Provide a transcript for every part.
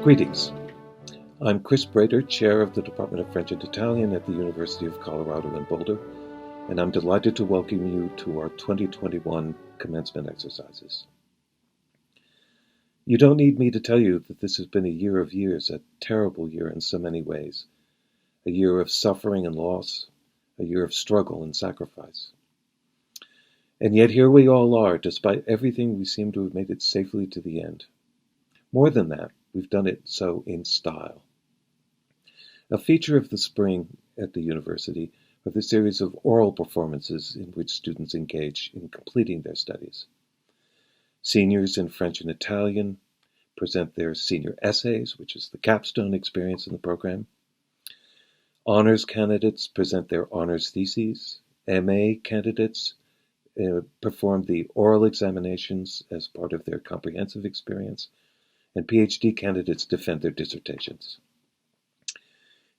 Greetings. I'm Chris Brader, Chair of the Department of French and Italian at the University of Colorado in Boulder, and I'm delighted to welcome you to our 2021 commencement exercises. You don't need me to tell you that this has been a year of years, a terrible year in so many ways, a year of suffering and loss, a year of struggle and sacrifice. And yet here we all are, despite everything, we seem to have made it safely to the end. More than that, we've done it so in style. A feature of the spring at the university are the series of oral performances in which students engage in completing their studies. Seniors in French and Italian present their senior essays, which is the capstone experience in the program. Honors candidates present their honors theses. MA candidates perform the oral examinations as part of their comprehensive experience, and PhD candidates defend their dissertations.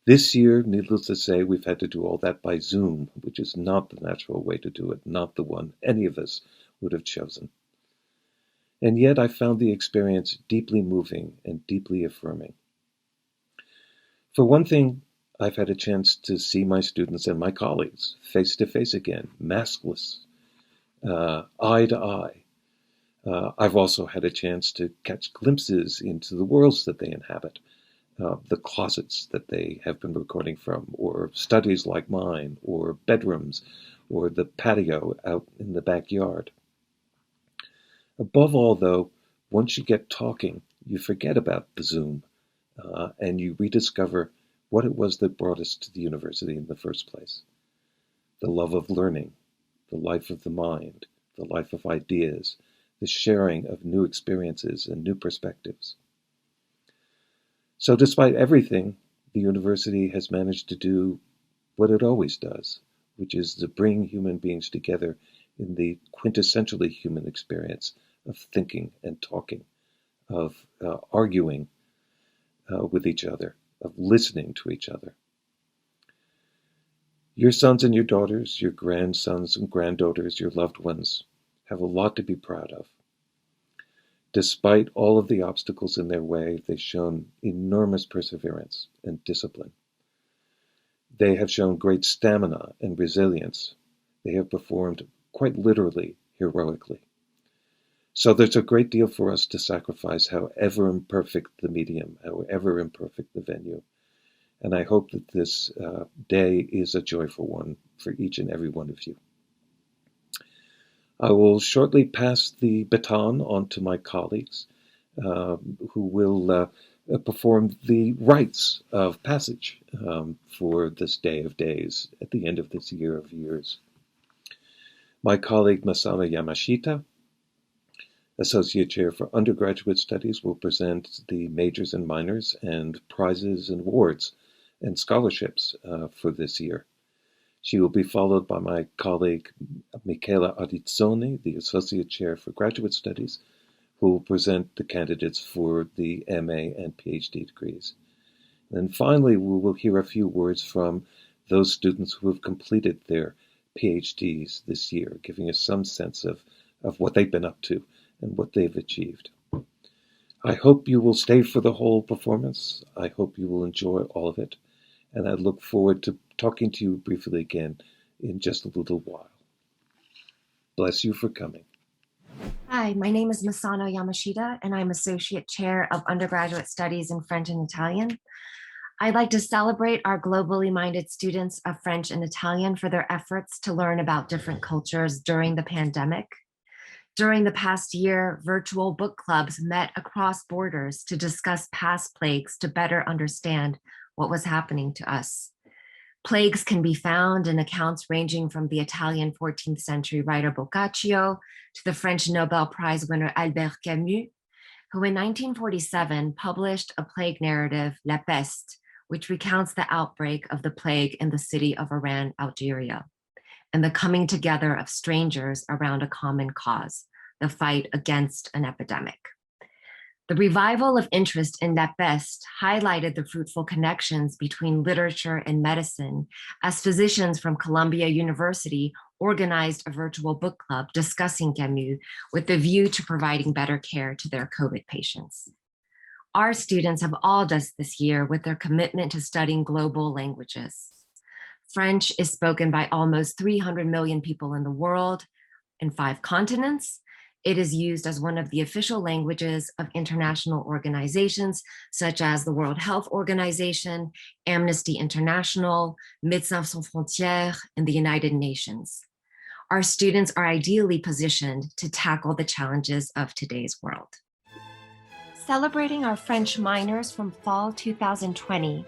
This year, needless to say, we've had to do all that by Zoom, which is not the natural way to do it, not the one any of us would have chosen. And yet I found the experience deeply moving and deeply affirming. For one thing, I've had a chance to see my students and my colleagues face to face again, maskless, eye to eye. I've also had a chance to catch glimpses into the worlds that they inhabit, the closets that they have been recording from, or studies like mine, or bedrooms, or the patio out in the backyard. Above all, though, once you get talking, you forget about the Zoom, and you rediscover what it was that brought us to the university in the first place. The love of learning, the life of the mind, the life of ideas, the sharing of new experiences and new perspectives. So despite everything, the university has managed to do what it always does, which is to bring human beings together in the quintessentially human experience of thinking and talking, of arguing with each other, of listening to each other. Your sons and your daughters, your grandsons and granddaughters, your loved ones have a lot to be proud of. Despite all of the obstacles in their way, they've shown enormous perseverance and discipline. They have shown great stamina and resilience. They have performed quite literally heroically. So there's a great deal for us to sacrifice, however imperfect the medium, however imperfect the venue. And I hope that this day is a joyful one for each and every one of you. I will shortly pass the baton on to my colleagues who will perform the rites of passage for this day of days at the end of this year of years. My colleague Masano Yamashita, Associate Chair for Undergraduate Studies, will present the majors and minors and prizes and awards and scholarships for this year. She will be followed by my colleague Michela Adizzoni, the Associate Chair for Graduate Studies, who will present the candidates for the MA and PhD degrees. And finally, we will hear a few words from those students who have completed their PhDs this year, giving us some sense of what they've been up to and what they've achieved. I hope you will stay for the whole performance. I hope you will enjoy all of it. And I look forward to talking to you briefly again in just a little while. Bless you for coming. Hi, my name is Masano Yamashita, and I'm Associate Chair of Undergraduate Studies in French and Italian. I'd like to celebrate our globally minded students of French and Italian for their efforts to learn about different cultures during the pandemic. During the past year, virtual book clubs met across borders to discuss past plagues to better understand what was happening to us. Plagues can be found in accounts ranging from the Italian 14th century writer Boccaccio to the French Nobel Prize winner Albert Camus, who in 1947 published a plague narrative, La Peste, which recounts the outbreak of the plague in the city of Oran, Algeria, and the coming together of strangers around a common cause, the fight against an epidemic. The revival of interest in La Peste highlighted the fruitful connections between literature and medicine as physicians from Columbia University organized a virtual book club discussing Camus with the view to providing better care to their COVID patients. Our students have awed us this year with their commitment to studying global languages. French is spoken by almost 300 million people in the world in 5 continents. It is used as one of the official languages of international organizations such as the World Health Organization, Amnesty International, Médecins Sans Frontières, and the United Nations. Our students are ideally positioned to tackle the challenges of today's world. Celebrating our French minors from fall 2020,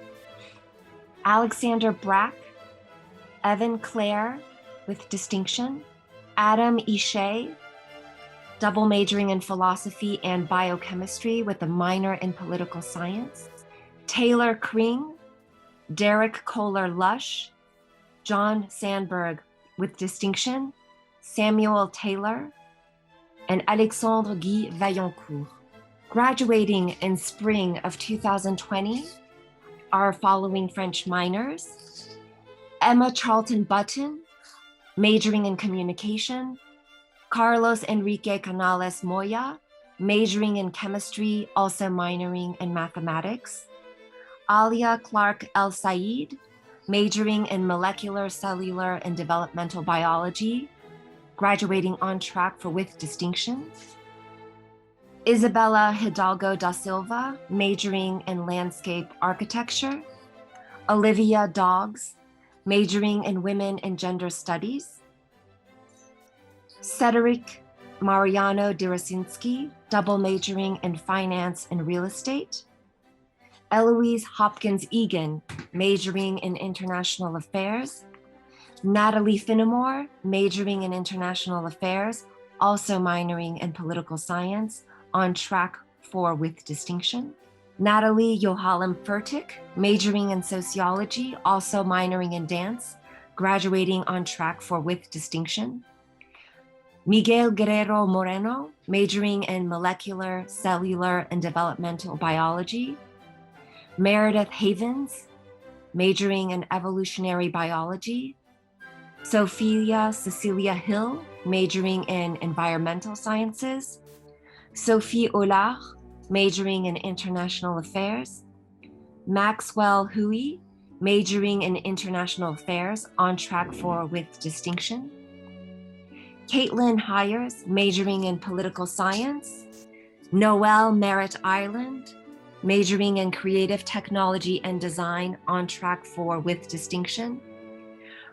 Alexander Brack, Evan Clare with distinction, Adam Ishay, double majoring in philosophy and biochemistry with a minor in political science, Taylor Kring, Derek Kohler-Lush, John Sandberg with distinction, Samuel Taylor, and Alexandre Guy Vaillancourt. Graduating in spring of 2020 are following French minors: Emma Charlton Button, majoring in communication, Carlos Enrique Canales Moya, majoring in chemistry, also minoring in mathematics, Alia Clark El Said, majoring in molecular, cellular, and developmental biology, graduating on track for with distinction, Isabella Hidalgo da Silva, majoring in landscape architecture, Olivia Doggs, majoring in women and gender studies, Cedric Mariano Dirasinski, double majoring in finance and real estate, Eloise Hopkins Egan, majoring in international affairs, Natalie Finnemore, majoring in international affairs, also minoring in political science, on track for with distinction, Natalie Yohalim Furtick, majoring in sociology, also minoring in dance, graduating on track for with distinction, Miguel Guerrero Moreno, majoring in molecular, cellular, and developmental biology, Meredith Havens, majoring in evolutionary biology, Sophia Cecilia Hill, majoring in environmental sciences, Sophie Hollard, majoring in international affairs, Maxwell Hui, majoring in international affairs, on track for with distinction, Caitlin Hires, majoring in political science, Noelle Merritt Ireland, majoring in creative technology and design, on track for with distinction,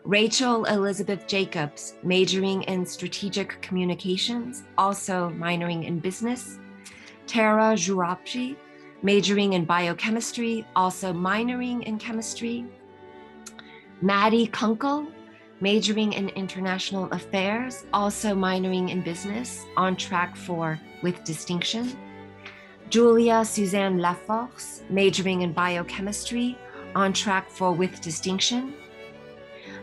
Rachel Elizabeth Jacobs, majoring in strategic communications, also minoring in business, Tara Jurapji, majoring in biochemistry, also minoring in chemistry, Maddie Kunkel, majoring in international affairs, also minoring in business, on track for with distinction, Julia Suzanne Laforce, majoring in biochemistry, on track for with distinction,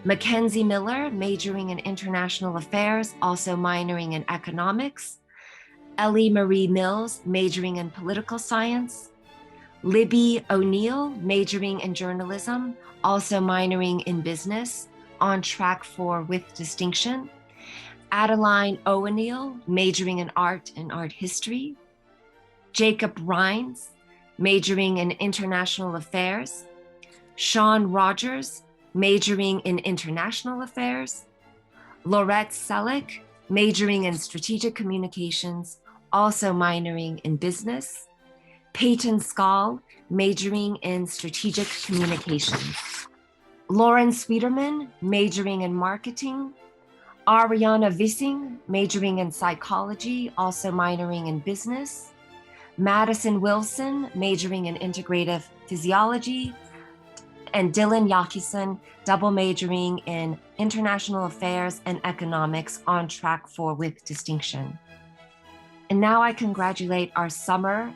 Mackenzie Miller, majoring in international affairs, also minoring in economics, Ellie Marie Mills, majoring in political science, Libby O'Neill, majoring in journalism, also minoring in business, on track for with distinction, Adeline O'Neill, majoring in art and art history, Jacob Rhines, majoring in international affairs, Sean Rogers, majoring in international affairs, Laurette Selleck, majoring in strategic communications, also minoring in business, Peyton Skall, majoring in strategic communications, Lauren Sweeterman, majoring in marketing, Ariana Vissing, majoring in psychology, also minoring in business, Madison Wilson, majoring in integrative physiology, and Dylan Yakison, double majoring in international affairs and economics, on track for with distinction. And now I congratulate our summer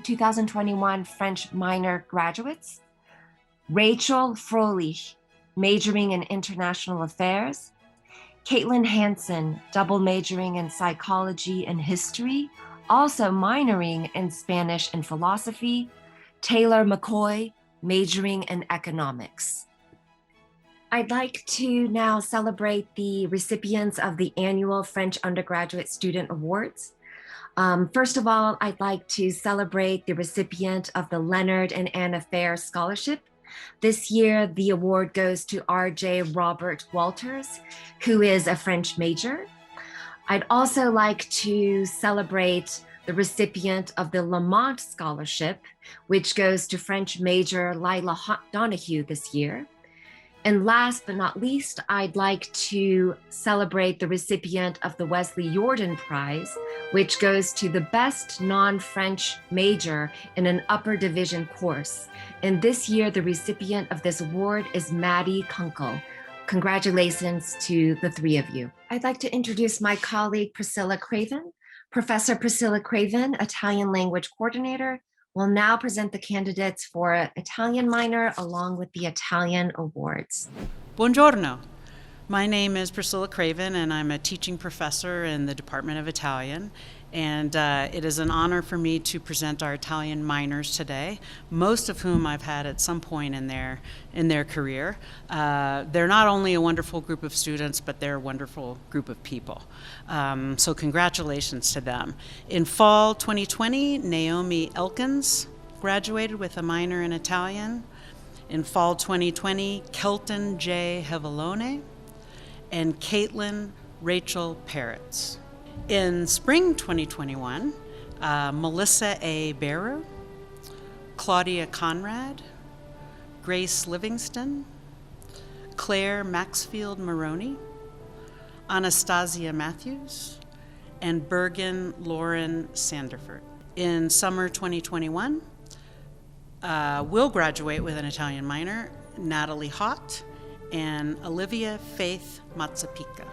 2021 French minor graduates: Rachel Froelich, majoring in international affairs, Caitlin Hansen, double majoring in psychology and history, also minoring in Spanish and philosophy, Taylor McCoy, majoring in economics. I'd like to now celebrate the recipients of the annual French Undergraduate Student Awards. First of all, I'd like to celebrate the recipient of the Leonard and Anna Fair Scholarship. This year, the award goes to R.J. Robert Walters, who is a French major. I'd also like to celebrate the recipient of the Lamont Scholarship, which goes to French major Lila Donahue this year. And last but not least, I'd like to celebrate the recipient of the Wesley Yordan Prize, which goes to the best non-French major in an upper division course. And this year, the recipient of this award is Maddie Kunkel. Congratulations to the three of you. I'd like to introduce my colleague, Priscilla Craven. Professor Priscilla Craven, Italian language coordinator, will now present the candidates for Italian minor along with the Italian awards. Buongiorno. My name is Priscilla Craven, and I'm a teaching professor in the Department of Italian. And it is an honor for me to present our Italian minors today, most of whom I've had at some point in their career. They're not only a wonderful group of students, but they're a wonderful group of people. So congratulations to them. In fall 2020, Naomi Elkins graduated with a minor in Italian. In fall 2020, Kelton J. Hevalone and Caitlin Rachel Peretz. In spring 2021, Melissa A. Bearer, Claudia Conrad, Grace Livingston, Claire Maxfield Maroney, Anastasia Matthews, and Bergen Lauren Sanderford. In summer 2021, will graduate with an Italian minor, Natalie Hott and Olivia Faith Mazzapica.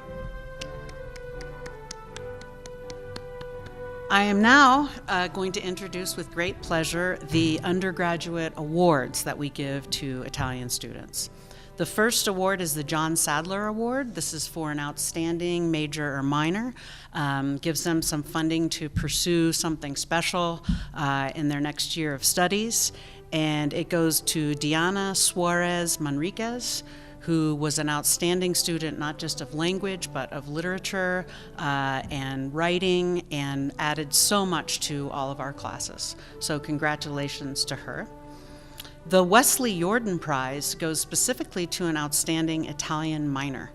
I am now going to introduce with great pleasure the undergraduate awards that we give to Italian students. The first award is the John Sadler Award. This is for an outstanding major or minor. Gives them some funding to pursue something special in their next year of studies. And it goes to Diana Suarez Manriquez, who was an outstanding student, not just of language, but of literature and writing, and added so much to all of our classes. So congratulations to her. The Wesley Yordan Prize goes specifically to an outstanding Italian minor.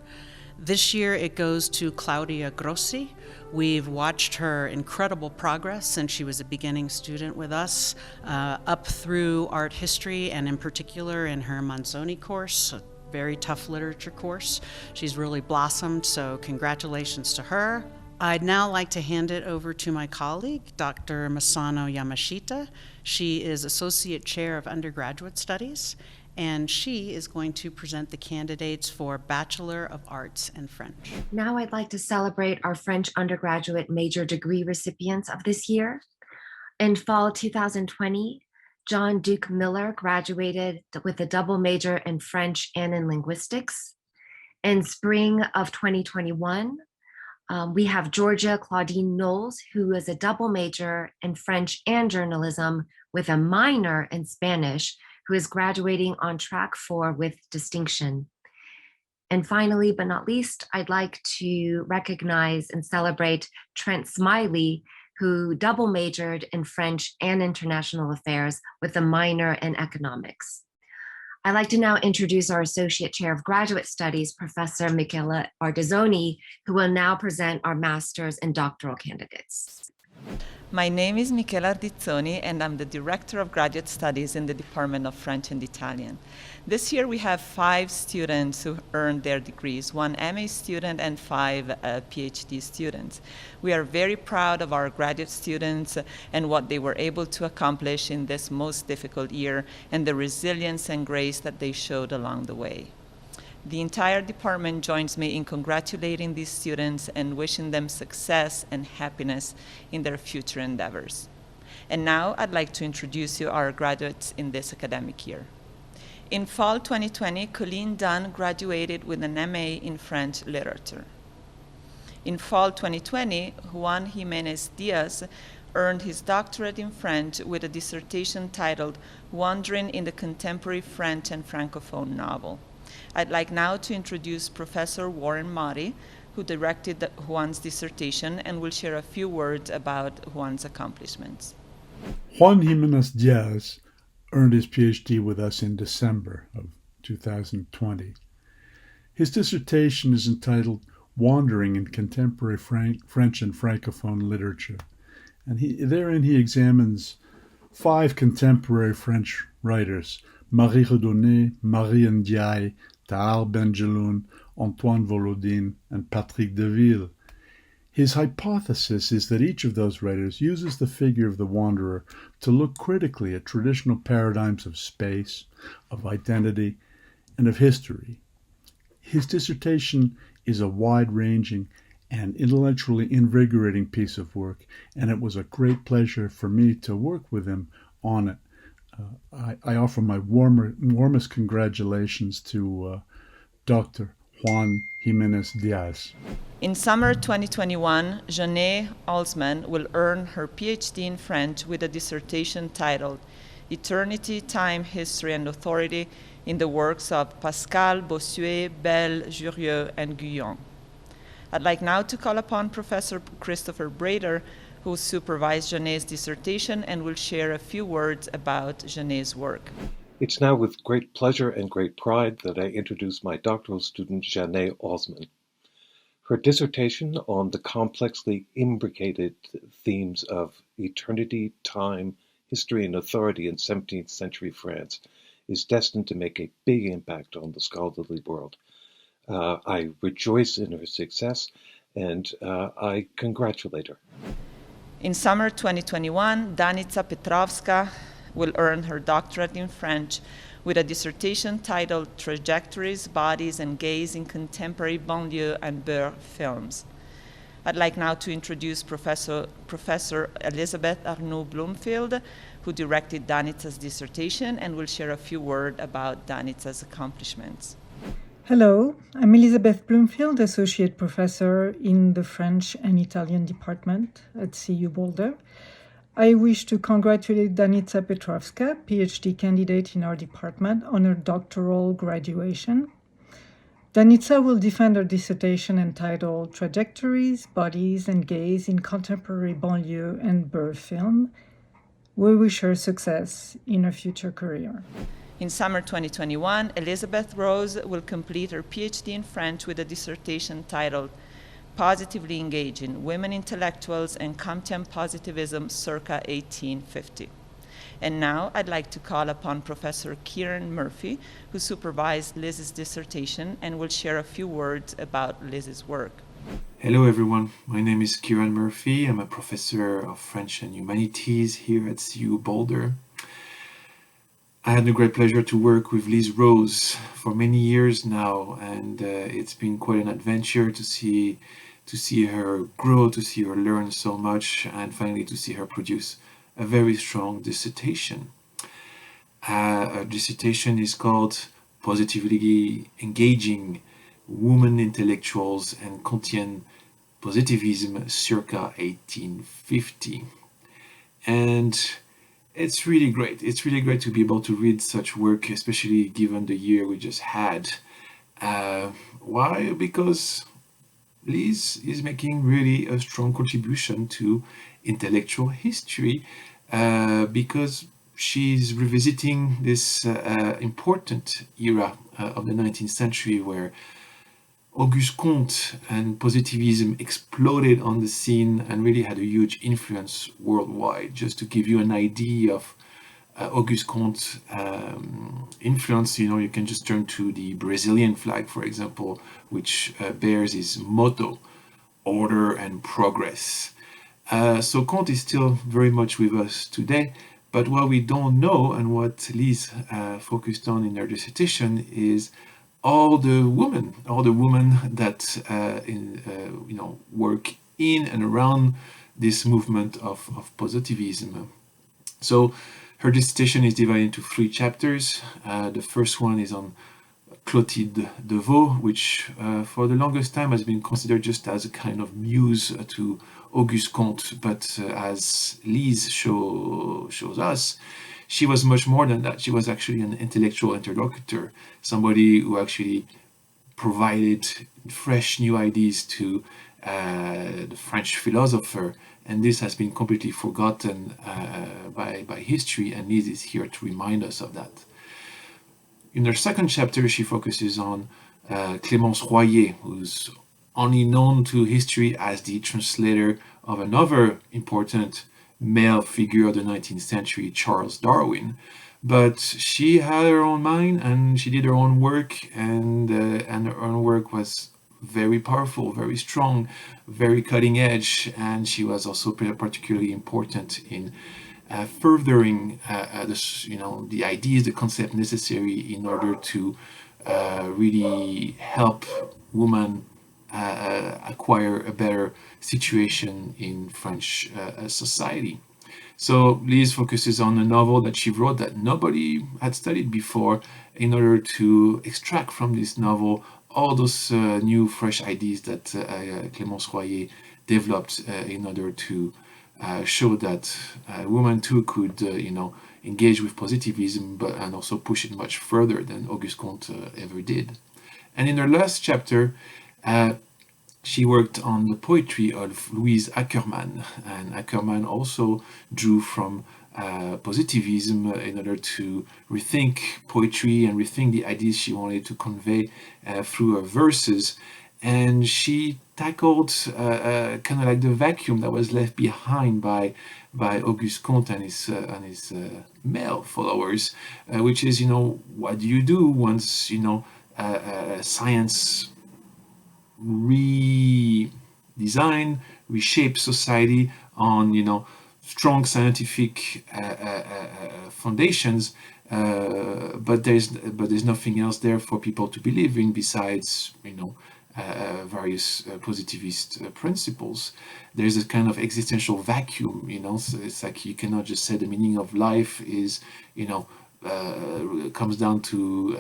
This year it goes to Claudia Grossi. We've watched her incredible progress since she was a beginning student with us, up through art history, and in particular in her Manzoni course, a very tough literature course. She's really blossomed, so congratulations to her. I'd now like to hand it over to my colleague, Dr. Masano Yamashita. She is Associate Chair of Undergraduate Studies, and she is going to present the candidates for Bachelor of Arts in French. Now I'd like to celebrate our French undergraduate major degree recipients of this year. In fall 2020, John Duke Miller graduated with a double major in French and in linguistics. In spring of 2021, we have Georgia Claudine Knowles, who is a double major in French and journalism with a minor in Spanish, who is graduating on track 4 with distinction. And finally, but not least, I'd like to recognize and celebrate Trent Smiley, who double majored in French and international affairs with a minor in economics. I'd like to now introduce our Associate Chair of Graduate Studies, Professor Michela Ardizzoni, who will now present our master's and doctoral candidates. My name is Michela Ardizzoni, and I'm the Director of Graduate Studies in the Department of French and Italian. This year we have 5 students who earned their degrees, 1 MA student and 5 PhD students. We are very proud of our graduate students and what they were able to accomplish in this most difficult year, and the resilience and grace that they showed along the way. The entire department joins me in congratulating these students and wishing them success and happiness in their future endeavors. And now I'd like to introduce you our graduates in this academic year. In fall 2020, Colleen Dunne graduated with an MA in French literature. In fall 2020, Juan Jimenez Diaz earned his doctorate in French with a dissertation titled Wandering in the Contemporary French and Francophone Novel. I'd like now to introduce Professor Warren Motti, who directed Juan's dissertation and will share a few words about Juan's accomplishments. Juan Jimenez Diaz earned his PhD with us in December of 2020. His dissertation is entitled Wandering in Contemporary French and Francophone Literature, and therein he examines 5 contemporary French writers, Marie Redonné, Marie Ndiaye, Tahar Benjeloun, Antoine Volodine, and Patrick Deville. His hypothesis is that each of those writers uses the figure of the wanderer to look critically at traditional paradigms of space, of identity, and of history. His dissertation is a wide-ranging and intellectually invigorating piece of work, and it was a great pleasure for me to work with him on it. I offer my warmest congratulations to Dr. Juan Jimenez Diaz. In summer 2021, Jeanne Alsman will earn her PhD in French with a dissertation titled Eternity, Time, History, and Authority in the works of Pascal, Bossuet, Bell, Jurieu, and Guyon. I'd like now to call upon Professor Christopher Brader, who supervised Jeanne's dissertation and will share a few words about Jeanne's work. It's now with great pleasure and great pride that I introduce my doctoral student, Jeanne Osman. Her dissertation on the complexly imbricated themes of eternity, time, history, and authority in 17th century France is destined to make a big impact on the scholarly world. I rejoice in her success, and I congratulate her. In summer 2021, Danica Petrovska will earn her doctorate in French with a dissertation titled Trajectories, Bodies, and Gaze in Contemporary Banlieue and Beurre Films. I'd like now to introduce Professor Elizabeth Arnoux Bloomfield, who directed Danica's dissertation and will share a few words about Danica's accomplishments. Hello, I'm Elizabeth Bloomfield, Associate Professor in the French and Italian Department at CU Boulder. I wish to congratulate Danica Petrovska, PhD candidate in our department, on her doctoral graduation. Danica will defend her dissertation entitled Trajectories, Bodies, and Gaze in Contemporary Banlieue and Beurre Film. We wish her success in her future career. In summer 2021, Elizabeth Rose will complete her PhD in French with a dissertation titled Positively Engaging Women Intellectuals and Comtean Positivism circa 1850. And now I'd like to call upon Professor Kieran Murphy, who supervised Liz's dissertation and will share a few words about Liz's work. Hello everyone, my name is Kieran Murphy. I'm a professor of French and Humanities here at CU Boulder. I had the great pleasure to work with Liz Rose for many years now, and it's been quite an adventure to see her grow, to see her learn so much, and finally to see her produce a very strong dissertation. Her dissertation is called Positively Engaging Women Intellectuals and Comtean Positivism circa 1850. And it's really great. It's really great to be able to read such work, especially given the year we just had. Why? Because Liz is making really a strong contribution to intellectual history, because she's revisiting this important era of the 19th century where Auguste Comte and positivism exploded on the scene and really had a huge influence worldwide. Just to give you an idea of Auguste Comte's influence, you can just turn to the Brazilian flag, for example, which bears his motto, order and progress. So Comte is still very much with us today, but what we don't know and what Liz focused on in her dissertation is all the women that work in and around this movement of positivism. So her dissertation is divided into 3 chapters. The first one is on Clotilde de Vaux, which for the longest time has been considered just as a kind of muse to Auguste Comte, but as Liz shows us, she was much more than that. She was actually an intellectual interlocutor, somebody who actually provided fresh new ideas to the French philosopher, and this has been completely forgotten by history, and Lise is here to remind us of that. In her second chapter, she focuses on Clémence Royer, who's only known to history as the translator of another important male figure of the 19th century, Charles Darwin. But she had her own mind, and she did her own work, and her own work was very powerful, very strong, very cutting edge, and she was also particularly important in furthering the ideas, the concept necessary in order to really help women acquire a better situation in French society. So Lise focuses on a novel that she wrote that nobody had studied before, in order to extract from this novel all those new, fresh ideas that Clémence Royer developed in order to show that women too could, engage with positivism, and also push it much further than Auguste Comte ever did. And in her last chapter, she worked on the poetry of Louise Ackermann, and Ackermann also drew from positivism in order to rethink poetry and rethink the ideas she wanted to convey through her verses. And she tackled kind of like the vacuum that was left behind by Auguste Comte and his male followers, which is, what do you do once science redesign, reshape society on strong scientific foundations, but there's nothing else there for people to believe in besides various positivist principles. There's a kind of existential vacuum, so it's like you cannot just say the meaning of life is comes down to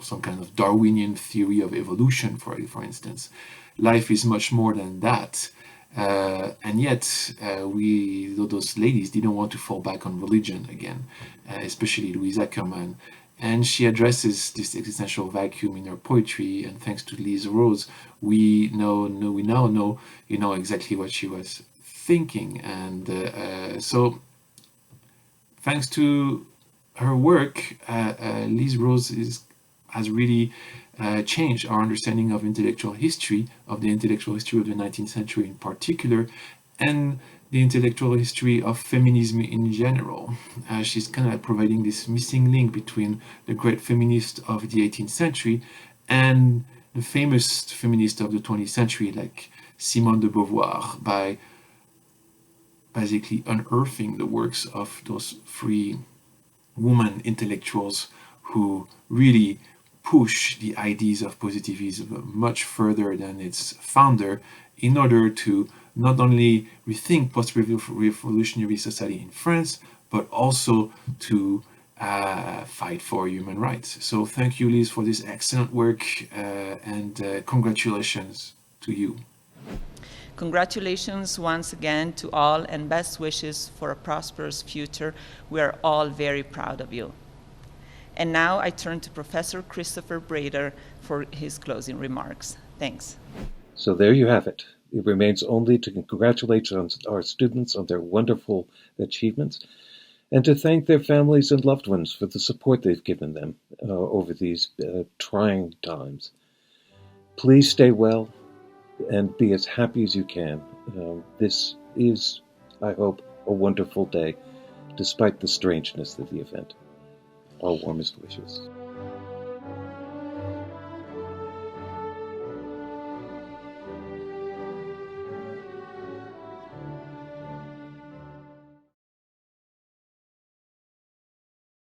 some kind of Darwinian theory of evolution, for instance. Life is much more than that. And yet, those ladies didn't want to fall back on religion again, especially Louise Ackermann. And she addresses this existential vacuum in her poetry. And thanks to Lise Rose, we now know, exactly what she was thinking. And so, thanks to her work, Lise Rose has really changed our understanding of intellectual history, of the intellectual history of the 19th century in particular, and the intellectual history of feminism in general. She's kind of providing this missing link between the great feminist of the 18th century and the famous feminist of the 20th century, like Simone de Beauvoir, by basically unearthing the works of those three women intellectuals who really push the ideas of positivism much further than its founder, in order to not only rethink post-revolutionary society in France, but also to fight for human rights. So thank you, Lise, for this excellent work, and congratulations to you. Congratulations once again to all, and best wishes for a prosperous future. We are all very proud of you. And now I turn to Professor Christopher Brader for his closing remarks. Thanks. So there you have it. It remains only to congratulate our students on their wonderful achievements, and to thank their families and loved ones for the support they've given them over these trying times. Please stay well and be as happy as you can. This is, I hope, a wonderful day, despite the strangeness of the event. Our warmest wishes.